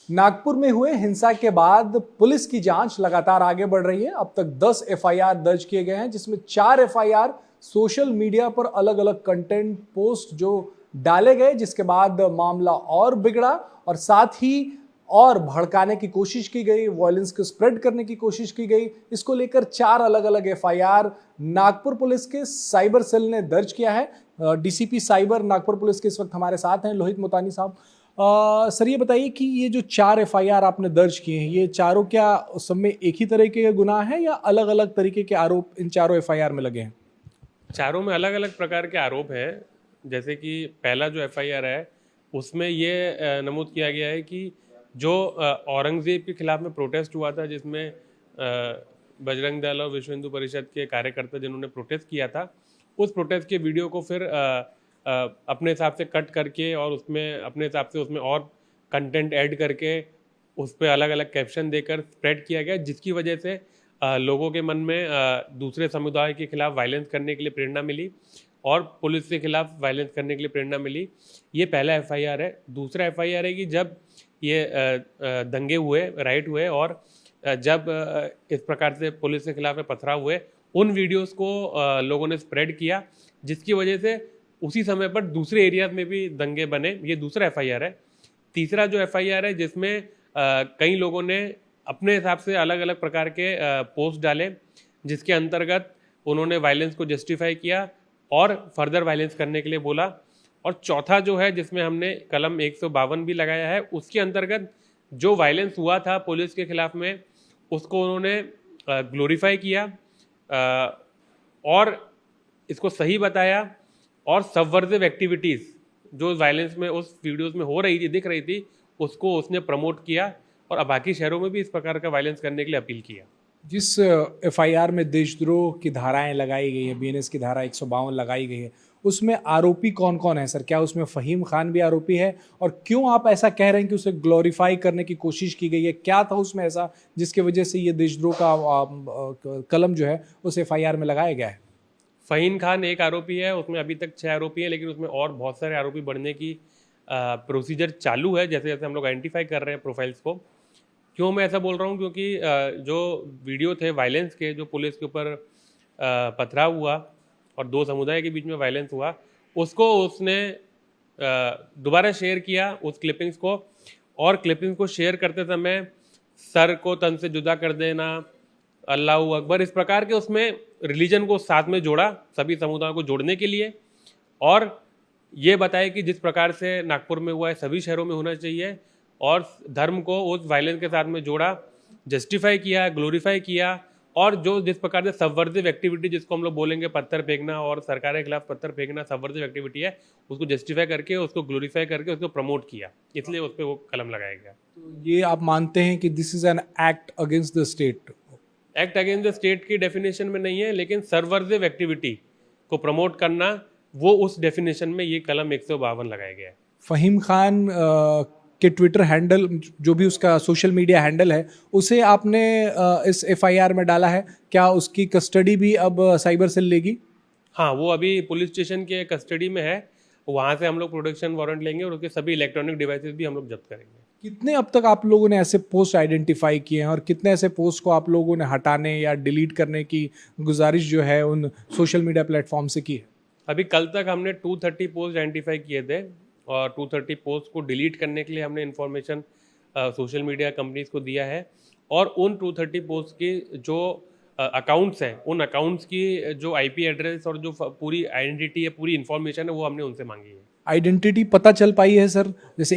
नागपुर में हुए हिंसा के बाद पुलिस की जांच लगातार आगे बढ़ रही है। अब तक 10 एफआईआर दर्ज किए गए हैं, जिसमें 4 एफआईआर सोशल मीडिया पर अलग अलग कंटेंट पोस्ट जो डाले गए, जिसके बाद मामला और बिगड़ा और साथ ही और भड़काने की कोशिश की गई, वायलेंस को स्प्रेड करने की कोशिश की गई। इसको लेकर 4 अलग अलग एफआईआर नागपुर पुलिस के साइबर सेल ने दर्ज किया है। डीसीपी साइबर नागपुर पुलिस के इस वक्त हमारे साथ हैं लोहित मोतानी साहब। सर, ये बताइए कि ये जो 4 एफआईआर आपने दर्ज किए हैं, ये चारों क्या उस सब में एक ही तरह के गुनाह हैं या अलग अलग तरीके के आरोप इन चारों एफआईआर में लगे हैं? चारों में अलग अलग प्रकार के आरोप हैं। जैसे कि पहला जो एफआईआर है उसमें ये नमूद किया गया है कि जो औरंगजेब के खिलाफ में प्रोटेस्ट हुआ था, जिसमें बजरंग दल और विश्व हिंदू परिषद के कार्यकर्ता जिन्होंने प्रोटेस्ट किया था, उस प्रोटेस्ट के वीडियो को फिर अपने हिसाब से कट करके और उसमें अपने हिसाब से उसमें और कंटेंट ऐड करके उस पर अलग अलग कैप्शन देकर स्प्रेड किया गया, जिसकी वजह से लोगों के मन में दूसरे समुदाय के खिलाफ वायलेंस करने के लिए प्रेरणा मिली और पुलिस के खिलाफ वायलेंस करने के लिए प्रेरणा मिली। ये पहला एफआईआर है। दूसरा एफआईआर है कि जब ये दंगे हुए, राइट हुए और जब इस प्रकार से पुलिस के खिलाफ पथराव हुए, उन वीडियोस को लोगों ने स्प्रेड किया, जिसकी वजह से उसी समय पर दूसरे एरियाज में भी दंगे बने। ये दूसरा एफआईआर है। तीसरा जो एफआईआर है, जिसमें कई लोगों ने अपने हिसाब से अलग अलग प्रकार के पोस्ट डाले, जिसके अंतर्गत उन्होंने वायलेंस को जस्टिफाई किया और फर्दर वायलेंस करने के लिए बोला। और चौथा जो है, जिसमें हमने कलम 152 भी लगाया है, उसके अंतर्गत जो वायलेंस हुआ था पुलिस के खिलाफ में, उसको उन्होंने ग्लोरीफाई किया और इसको सही बताया और सबवर्सिव एक्टिविटीज़ जो वायलेंस में उस वीडियोस में हो रही थी, दिख रही थी, उसको उसने प्रमोट किया और बाकी शहरों में भी इस प्रकार का वायलेंस करने के लिए अपील किया। जिस एफआईआर में देशद्रोह की धाराएं लगाई गई है, बीएनएस की धारा 152 लगाई गई है, उसमें आरोपी कौन कौन है सर? क्या उसमें फहीम खान भी आरोपी है? और क्यों आप ऐसा कह रहे हैं कि उसे ग्लोरीफाई करने की कोशिश की गई है? क्या था उसमें ऐसा जिसकी वजह से ये देशद्रोह का कलम जो है उस एफआईआर में लगाया गया है? फ़हीम खान एक आरोपी है, उसमें अभी तक 6 आरोपी हैं, लेकिन उसमें और बहुत सारे आरोपी बढ़ने की प्रोसीजर चालू है, जैसे जैसे हम लोग आइडेंटिफाई कर रहे हैं प्रोफाइल्स को। क्यों मैं ऐसा बोल रहा हूँ? क्योंकि जो वीडियो थे वायलेंस के, जो पुलिस के ऊपर पथराव हुआ और 2 समुदाय के बीच में वायलेंस हुआ, उसको उसने दोबारा शेयर किया उस क्लिपिंग्स को, और क्लिपिंग्स को शेयर करते समय सर को तन से जुदा कर देना, अल्लाहू अकबर, इस प्रकार के उसमें रिलीजन को साथ में जोड़ा, सभी समुदायों को जोड़ने के लिए, और ये बताया कि जिस प्रकार से नागपुर में हुआ है सभी शहरों में होना चाहिए, और धर्म को उस वायलेंस के साथ में जोड़ा, जस्टिफाई किया, ग्लोरीफाई किया, और जो जिस प्रकार से सबवर्सिव एक्टिविटी, जिसको हम लोग बोलेंगे पत्थर फेंकना और सरकार के खिलाफ पत्थर फेंकना सबवर्सिव एक्टिविटी है, उसको जस्टिफाई करके, उसको ग्लोरीफाई करके, उसको प्रमोट किया, इसलिए उस पर वो कलम लगाया गया। तो ये आप मानते हैं कि this is an act against the state? Act against the state की डेफिनेशन में नहीं है, लेकिन सबवर्सिव एक्टिविटी को प्रमोट करना, वो उस डेफिनेशन में ये कलम 152 लगाया गया है। फहीम खान के ट्विटर हैंडल, जो भी उसका सोशल मीडिया हैंडल है, उसे आपने इस एफआईआर में डाला है। क्या उसकी कस्टडी भी अब साइबर सेल लेगी? हाँ, वो अभी पुलिस स्टेशन के कस्टडी में है। वहाँ से हम लोग प्रोटेक्शन वारंट लेंगे और उसके सभी इलेक्ट्रॉनिक डिवाइसेस भी हम लोग जब्त करेंगे। कितने अब तक आप लोगों ने ऐसे पोस्ट आइडेंटिफाई किए हैं और कितने ऐसे पोस्ट को आप लोगों ने हटाने या डिलीट करने की गुजारिश जो है उन सोशल मीडिया प्लेटफॉर्म से की है? अभी कल तक हमने 230 पोस्ट आइडेंटिफाई किए थे और 230 पोस्ट को डिलीट करने के लिए हमने इन्फॉर्मेशन सोशल मीडिया कंपनीज को दिया है, और उन 230 पोस्ट की जो अकाउंट्स हैं, उन अकाउंट्स की जो आईपी एड्रेस और जो पूरी आइडेंटिटी है, पूरी इन्फॉर्मेशन है, वो हमने उनसे मांगी है। आइडेंटिटी पता चल पाई है सर? जैसे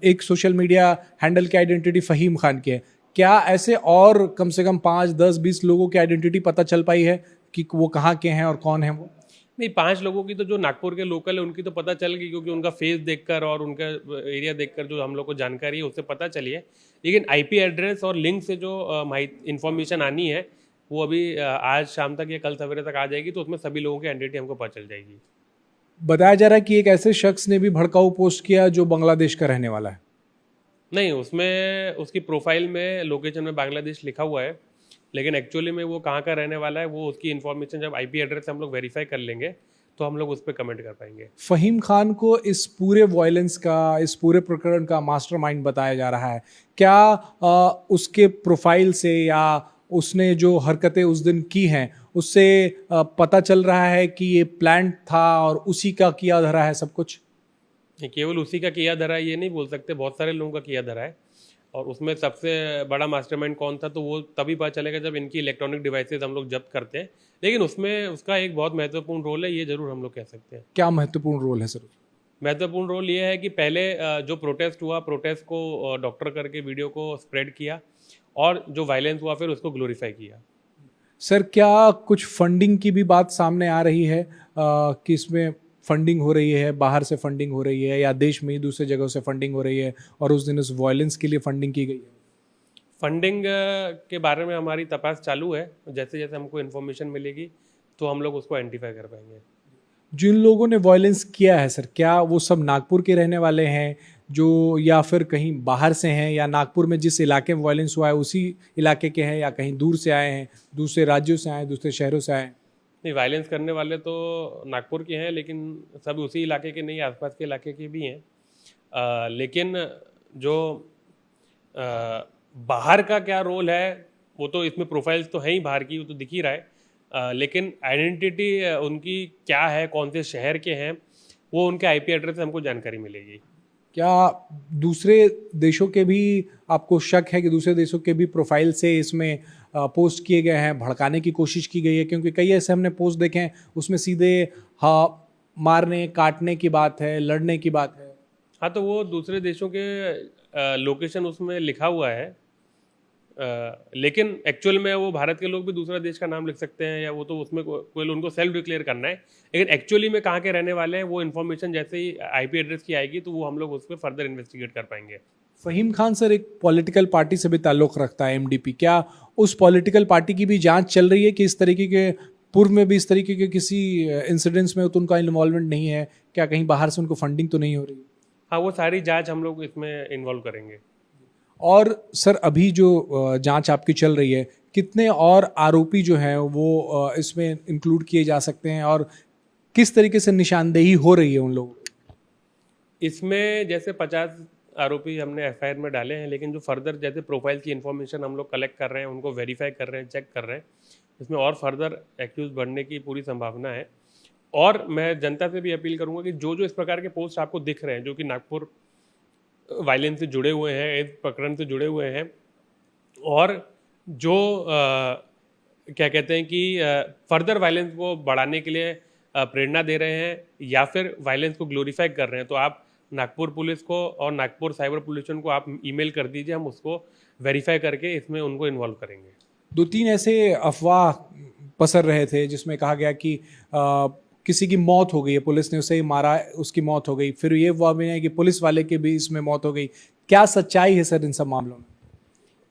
एक सोशल मीडिया हैंडल की आइडेंटिटी फहीम खान की है, क्या ऐसे और कम से कम 5, 10, 20 लोगों की आइडेंटिटी पता चल पाई है कि वो कहाँ के हैं और कौन है वो? नहीं, 5 लोगों की तो जो नागपुर के लोकल है उनकी तो पता चल गई, क्योंकि उनका फेस देखकर और उनका एरिया देखकर जो हम लोग को जानकारी है उससे पता चली है। लेकिन आईपी एड्रेस और लिंक से जो इन्फॉर्मेशन आनी है, वो अभी आज शाम तक या कल सवेरे तक आ जाएगी, तो उसमें सभी लोगों की आइडेंटिटी हमको पता चल जाएगी। बताया जा रहा है कि एक ऐसे शख्स ने भी भड़काऊ पोस्ट किया जो बांग्लादेश का रहने वाला है। नहीं, उसमें उसकी प्रोफाइल में लोकेशन में बांग्लादेश लिखा हुआ है, लेकिन एक्चुअली में वो कहाँ का रहने वाला है, वो उसकी इन्फॉर्मेशन जब आईपी एड्रेस हम लोग वेरीफाई कर लेंगे तो हम लोग उस पर कमेंट कर पाएंगे। फहीम खान को इस पूरे वायलेंस का, इस पूरे प्रकरण का मास्टरमाइंड बताया जा रहा है। क्या उसके प्रोफाइल से या उसने जो हरकतें उस दिन की हैं उससे पता चल रहा है कि ये प्लान था और उसी का किया धरा है सब कुछ? ये केवल उसी का किया धरा है ये नहीं बोल सकते, बहुत सारे लोगों का किया धरा है। और उसमें सबसे बड़ा मास्टरमाइंड कौन था तो वो तभी पता चलेगा जब इनकी इलेक्ट्रॉनिक डिवाइसेस हम लोग जब्त करते हैं। लेकिन उसमें उसका एक बहुत महत्वपूर्ण रोल है, ये जरूर हम लोग कह सकते हैं। क्या महत्वपूर्ण रोल है सर? महत्वपूर्ण रोल ये है कि पहले जो प्रोटेस्ट हुआ, प्रोटेस्ट को डॉक्टर करके वीडियो को स्प्रेड किया, और जो वायलेंस हुआ फिर उसको ग्लोरीफाई किया। सर क्या कुछ फंडिंग की भी बात सामने आ रही है कि इसमें फंडिंग हो रही है, बाहर से फंडिंग हो रही है या देश में ही दूसरी जगहों से फंडिंग हो रही है और उस दिन उस वायलेंस के लिए फंडिंग की गई है? फंडिंग के बारे में हमारी तपास चालू है, जैसे जैसे हमको इन्फॉर्मेशन मिलेगी तो हम लोग उसको आइडेंटिफाई कर पाएंगे। जिन लोगों ने वायलेंस किया है सर, क्या वो सब नागपुर के रहने वाले हैं जो, या फिर कहीं बाहर से हैं, या नागपुर में जिस इलाके में वायलेंस हुआ है उसी इलाके के हैं, या कहीं दूर से आए हैं, दूसरे राज्यों से आए हैं, दूसरे शहरों से आए हैं? नहीं, वायलेंस करने वाले तो नागपुर के हैं, लेकिन सब उसी इलाके के नहीं, आसपास के इलाके के भी हैं। लेकिन जो बाहर का क्या रोल है वो तो इसमें प्रोफाइल्स तो हैं ही बाहर की, वो तो दिख ही रहा है। लेकिन आइडेंटिटी उनकी क्या है, कौन से शहर के हैं, वो उनके आईपी एड्रेस से हमको जानकारी मिलेगी। क्या दूसरे देशों के भी आपको शक है कि दूसरे देशों के भी प्रोफाइल से इसमें पोस्ट किए गए हैं, भड़काने की कोशिश की गई है? क्योंकि कई ऐसे हमने पोस्ट देखे हैं उसमें सीधे हाँ मारने काटने की बात है, लड़ने की बात है। हाँ, तो वो दूसरे देशों के लोकेशन उसमें लिखा हुआ है, लेकिन एक्चुअल में वो भारत के लोग भी दूसरा देश का नाम लिख सकते हैं, या वो तो उसमें कोई उनको सेल्फ डिक्लेयर करना है। लेकिन एक्चुअली में कहाँ के रहने वाले हैं वो इन्फॉर्मेशन जैसे ही आईपी एड्रेस की आएगी तो वो हम लोग उस पर फर्दर इन्वेस्टिगेट कर पाएंगे। फहीम खान सर एक पॉलिटिकल पार्टी से भी ताल्लुक़ रखता है, एमडीपी। क्या उस पॉलिटिकल पार्टी की भी जांच चल रही है कि इस तरीके के पूर्व में भी इस तरीके के किसी इंसिडेंट्स में तो उनका इन्वॉल्वमेंट नहीं है? क्या कहीं बाहर से उनको फंडिंग तो नहीं हो रही? हाँ, वो सारी जांच हम लोग इसमें इन्वॉल्व करेंगे। और सर अभी जो जांच आपकी चल रही है, कितने और आरोपी जो हैं वो इसमें इंक्लूड किए जा सकते हैं और किस तरीके से निशानदेही हो रही है उन लोगों की? इसमें जैसे 50 आरोपी हमने एफआईआर में डाले हैं, लेकिन जो फर्दर जैसे प्रोफाइल की इन्फॉर्मेशन हम लोग कलेक्ट कर रहे हैं, उनको वेरीफाई कर रहे हैं, चेक कर रहे हैं, इसमें और फर्दर एक्यूज बढ़ने की पूरी संभावना है। और मैं जनता से भी अपील करूंगा कि जो जो इस प्रकार के पोस्ट आपको दिख रहे हैं जो कि नागपुर वायलेंस से जुड़े हुए हैं, इस प्रकरण से जुड़े हुए हैं, और जो क्या कहते हैं कि फर्दर वायलेंस को बढ़ाने के लिए प्रेरणा दे रहे हैं या फिर वायलेंस को ग्लोरीफाई कर रहे हैं, तो आप नागपुर पुलिस को और नागपुर साइबर पुलिस को आप ईमेल कर दीजिए, हम उसको वेरीफाई करके इसमें उनको इन्वॉल्व करेंगे। 2-3 ऐसे अफवाह पसर रहे थे जिसमें कहा गया कि किसी की मौत हो गई है, पुलिस ने उसे मारा, उसकी मौत हो गई। फिर ये अफवाह भी है कि पुलिस वाले की भी इसमें मौत हो गई। क्या सच्चाई है सर इन सब मामलों में?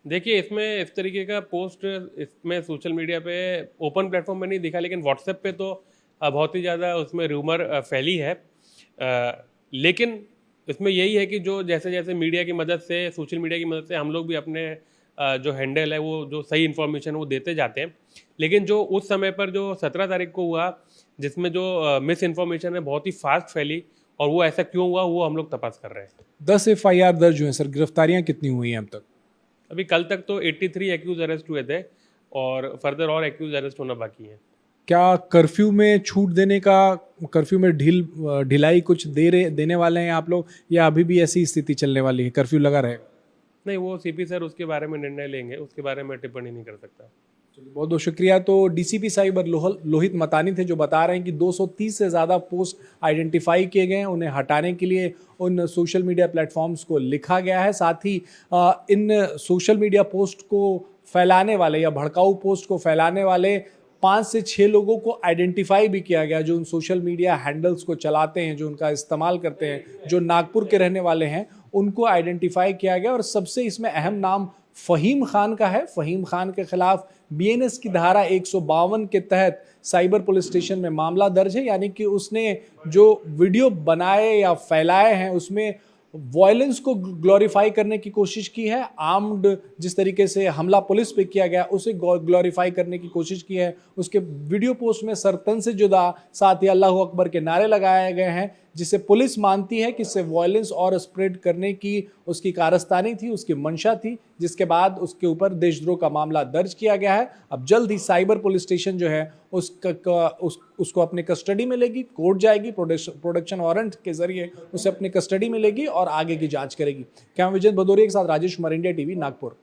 देखिए, इसमें इस तरीके का पोस्ट इसमें सोशल मीडिया पे ओपन प्लेटफॉर्म में नहीं दिखा, लेकिन व्हाट्सएप पे तो बहुत ही ज़्यादा उसमें रूमर फैली है। लेकिन इसमें यही है कि जो जैसे जैसे मीडिया की मदद से, सोशल मीडिया की मदद से हम लोग भी अपने जो हैंडल है वो जो सही इन्फॉर्मेशन वो देते जाते हैं। लेकिन जो उस समय पर जो 17 तारीख को हुआ जिसमें जो मिस इन्फॉर्मेशन है बहुत ही फास्ट फैली, और वो ऐसा क्यों हुआ वो हम लोग तपास कर रहे हैं। 10 एफआईआर दर्ज हुए हैं सर, गिरफ्तारियां कितनी हुई हैं अब तक? अभी कल तक तो 83 एक्यूज अरेस्ट हुए थे और फर्दर और एक्यूज अरेस्ट होना बाकी है। क्या कर्फ्यू में छूट देने का, कर्फ्यू में ढिलाई कुछ देने वाले हैं आप लोग, या अभी भी ऐसी स्थिति चलने वाली है, कर्फ्यू लगा रहेगा? नहीं, वो सीपी सर उसके बारे में निर्णय लेंगे, उसके बारे में टिप्पणी नहीं कर सकता। बहुत बहुत शुक्रिया। तो डीसीपी साइबर लोहित मतानी थे जो बता रहे हैं कि 230 से ज़्यादा पोस्ट आइडेंटिफाई किए गए हैं, उन्हें हटाने के लिए उन सोशल मीडिया प्लेटफॉर्म्स को लिखा गया है। साथ ही इन सोशल मीडिया पोस्ट को फैलाने वाले या भड़काऊ पोस्ट को फैलाने वाले 5 से 6 लोगों को आइडेंटिफाई भी किया गया जो उन सोशल मीडिया हैंडल्स को चलाते हैं, जो उनका इस्तेमाल करते हैं, जो नागपुर के रहने वाले हैं, उनको आइडेंटिफाई किया गया। और सबसे इसमें अहम नाम फहीम खान का है। फहीम खान के खिलाफ बीएनएस की धारा 152 के तहत साइबर पुलिस स्टेशन में मामला दर्ज है, यानी कि उसने जो वीडियो बनाए या फैलाए हैं उसमें वॉयलेंस को ग्लोरीफाई करने की कोशिश की है, आर्म्ड जिस तरीके से हमला पुलिस पे किया गया उसे ग्लोरीफाई करने की कोशिश की है। उसके वीडियो पोस्ट में सर तन से जुदा, साथ ही अल्लाह अकबर के नारे लगाए गए हैं, जिसे पुलिस मानती है कि इससे वॉयलेंस और स्प्रेड करने की उसकी कारस्तानी थी, उसकी मंशा थी, जिसके बाद उसके ऊपर देशद्रोह का मामला दर्ज किया गया है। अब जल्द ही साइबर पुलिस स्टेशन जो है उसको अपने कस्टडी में लेगी, कोर्ट जाएगी, प्रोडक्शन वारंट के जरिए उसे अपने कस्टडी में लेगी और आगे की जांच करेगी। कैमरा विजय भदौरिया के साथ राजेश कुमार, इंडिया टीवी, नागपुर।